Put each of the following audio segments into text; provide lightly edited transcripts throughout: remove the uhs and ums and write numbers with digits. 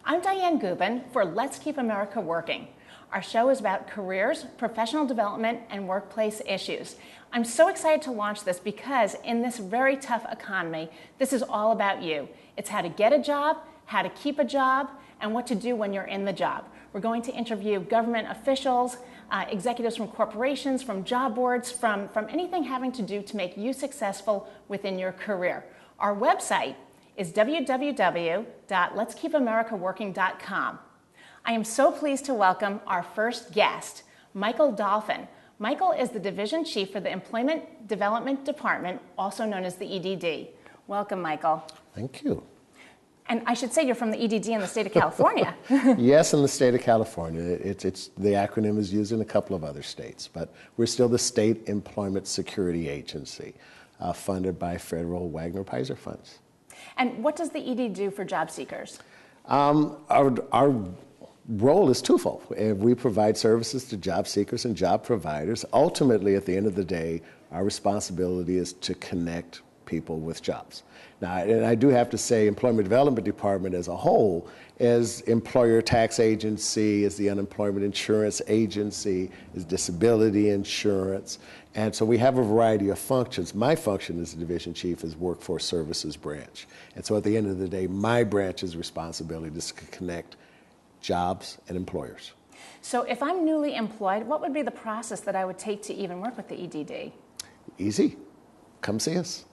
I'm Diane Gubin for Let's Keep America Working. Our show is about careers, professional development, and workplace issues. I'm so excited to launch this because in this very tough economy, this is all about you. It's how to get a job, how to keep a job, and what to do when you're in the job. We're going to interview government officials, executives from corporations, from job boards, from anything having to do to make you successful within your career. Our website is www.letskeepamericaworking.com. I am so pleased to welcome our first guest, Michael Dolphin. Michael is the Division Chief for the Employment Development Department, also known as the EDD. Welcome, Michael. Thank you. And I should say you're from the EDD in the state of California. Yes, in the state of California. It's the acronym is used in a couple of other states, but we're still the State Employment Security Agency, funded by federal Wagner-Peiser funds. And what does the ED do for job seekers? Our role is twofold. We provide services to job seekers and job providers. Ultimately, at the end of the day, our responsibility is to connect people with jobs. Now, and I do have to say, Employment Development Department as a whole, as employer tax agency, as the unemployment insurance agency, as disability insurance, and so we have a variety of functions. My function as the division chief is workforce services branch, and so at the end of the day, my branch's responsibility is to connect jobs and employers. So if I'm newly employed, what would be the process that I would take to even work with the EDD? Easy. Come see us.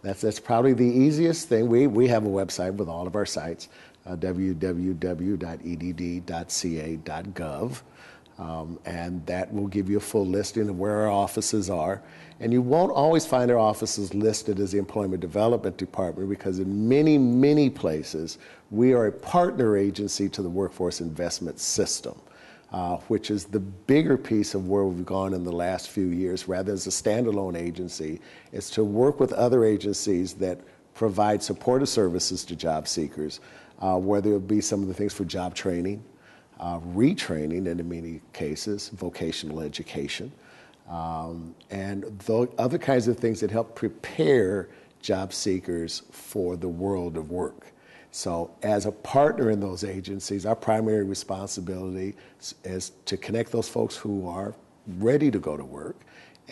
That's probably the easiest thing. We have a website with all of our sites, www.edd.ca.gov, and that will give you a full listing of where our offices are. And you won't always find our offices listed as the Employment Development Department because in many, many places, we are a partner agency to the Workforce Investment System. Which is the bigger piece of where we've gone in the last few years, rather as a standalone agency, is to work with other agencies that provide supportive services to job seekers, whether it be some of the things for job training, retraining in many cases, vocational education, and other kinds of things that help prepare job seekers for the world of work. So as a partner in those agencies, our primary responsibility is to connect those folks who are ready to go to work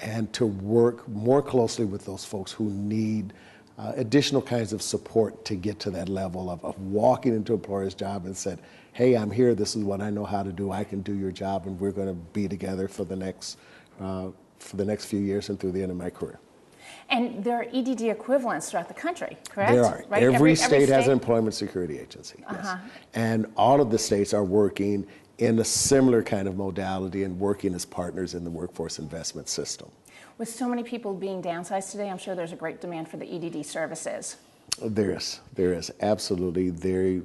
and to work more closely with those folks who need additional kinds of support to get to that level of walking into an employer's job and said, hey, I'm here, this is what I know how to do, I can do your job, and we're going to be together for the next few years and through the end of my career. And there are EDD equivalents throughout the country, correct? There are. Right? Every state has an employment security agency, yes. And all of the states are working in a similar kind of modality and working as partners in the workforce investment system. With so many people being downsized today, I'm sure there's a great demand for the EDD services. There is absolutely. The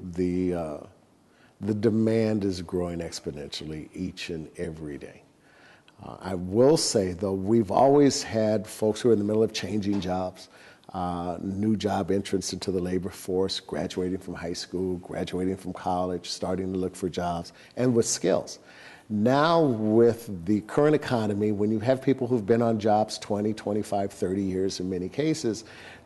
demand is growing exponentially each and every day. I will say, though, we've always had folks who are in the middle of changing jobs, new job entrants into the labor force, graduating from high school, graduating from college, starting to look for jobs, and with skills. Now, with the current economy, when you have people who've been on jobs 20, 25, 30 years in many cases,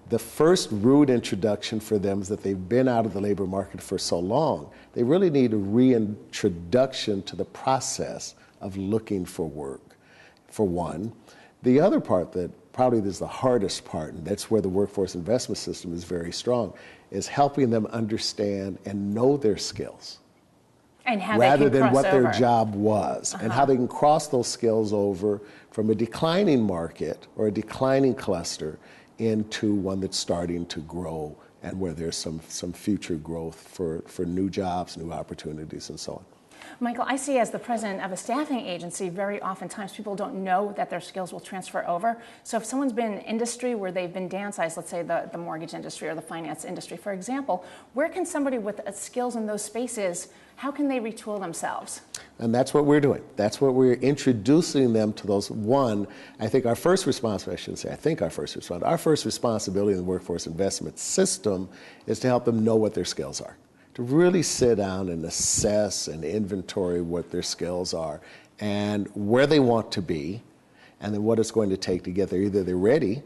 the first rude introduction for them is that they've been out of the labor market for so long. They really need a reintroduction to the process of looking for work, for one. The other part that probably is the hardest part, and that's where the workforce investment system is very strong, is helping them understand and know their skills. And how rather they can than what cross over. their job was, and how they can cross those skills over from a declining market or a declining cluster into one that's starting to grow and where there's some future growth for new jobs, new opportunities, and so on. Michael, I see as the president of a staffing agency, very oftentimes people don't know that their skills will transfer over. So if someone's been in an industry where they've been downsized, let's say the mortgage industry or the finance industry, for example, where can somebody with skills in those spaces, how can they retool themselves? And that's what we're doing. That's what we're introducing them to those. One, I think our first responsibility in the workforce investment system is to help them know what their skills are. To really sit down and assess and inventory what their skills are and where they want to be, and then what it's going to take to get there. Either they're ready,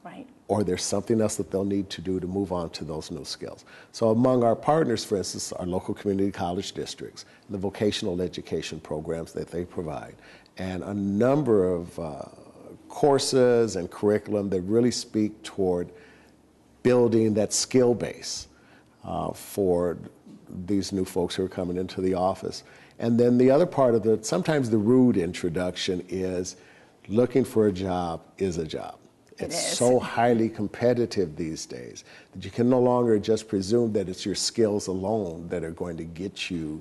right, or there's something else that they'll need to do to move on to those new skills. So among our partners, for instance, are local community college districts, the vocational education programs that they provide, and a number of courses and curriculum that really speak toward building that skill base for these new folks who are coming into the office. And then the other part of sometimes the rude introduction is looking for a job is a job. It's so highly competitive these days that you can no longer just presume that it's your skills alone that are going to get you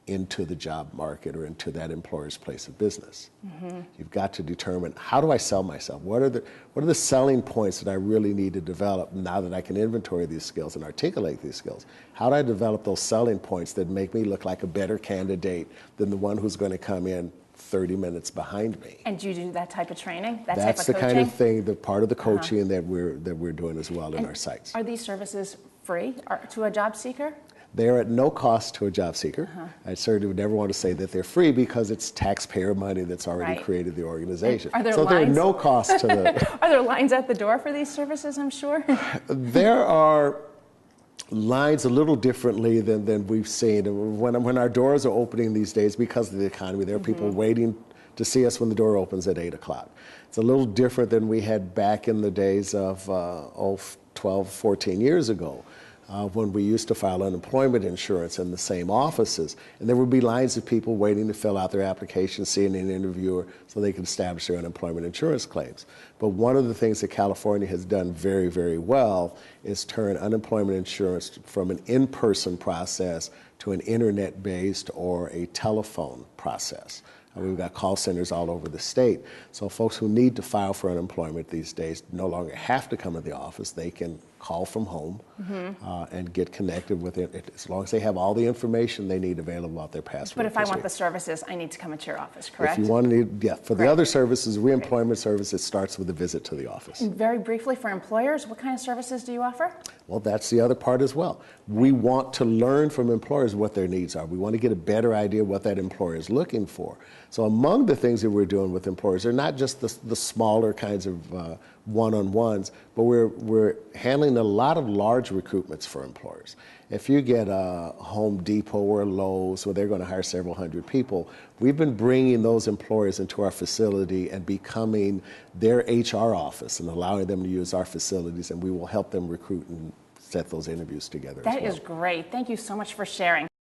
into the job market or into that employer's place of business. Mm-hmm. You've got to determine, how do I sell myself? What are the selling points that I really need to develop now that I can inventory these skills and articulate these skills? How do I develop those selling points that make me look like a better candidate than the one who's going to come in 30 minutes behind me? And do you do that type of training, That's type of the coaching? kind of thing, that part of the coaching that we're doing as well in our sites. Are these services free to a job seeker? They're at no cost to a job seeker. I certainly would never want to say that they're free because it's taxpayer money that's already created the organization. And so there are no costs to the... Are there lines at the door for these services, I'm sure? There are lines a little differently than we've seen. When our doors are opening these days, because of the economy, there are people waiting to see us when the door opens at 8 o'clock. It's a little different than we had back in the days of 12, 14 years ago. When we used to file unemployment insurance in the same offices, and there would be lines of people waiting to fill out their application, seeing an interviewer so they could establish their unemployment insurance claims. But one of the things that California has done very, very well is turn unemployment insurance from an in-person process to an internet-based or a telephone process. We've got call centers all over the state. So folks who need to file for unemployment these days no longer have to come to the office. They can call from home and get connected with it as long as they have all the information they need available about their passport. But if I want the services, I need to come into your office, correct? If you want to, for the other services, reemployment service, it starts with a visit to the office. And very briefly, for employers, what kind of services do you offer? Well, that's the other part as well. We want to learn from employers what their needs are. We want to get a better idea what that employer is looking for. So among the things that we're doing with employers are not just the smaller kinds of one-on-ones, but we're handling a lot of large recruitments for employers. If you get a Home Depot or Lowe's where they're going to hire several hundred people, we've been bringing those employers into our facility and becoming their HR office and allowing them to use our facilities, and we will help them recruit and set those interviews together as well. That is great. Thank you so much for sharing.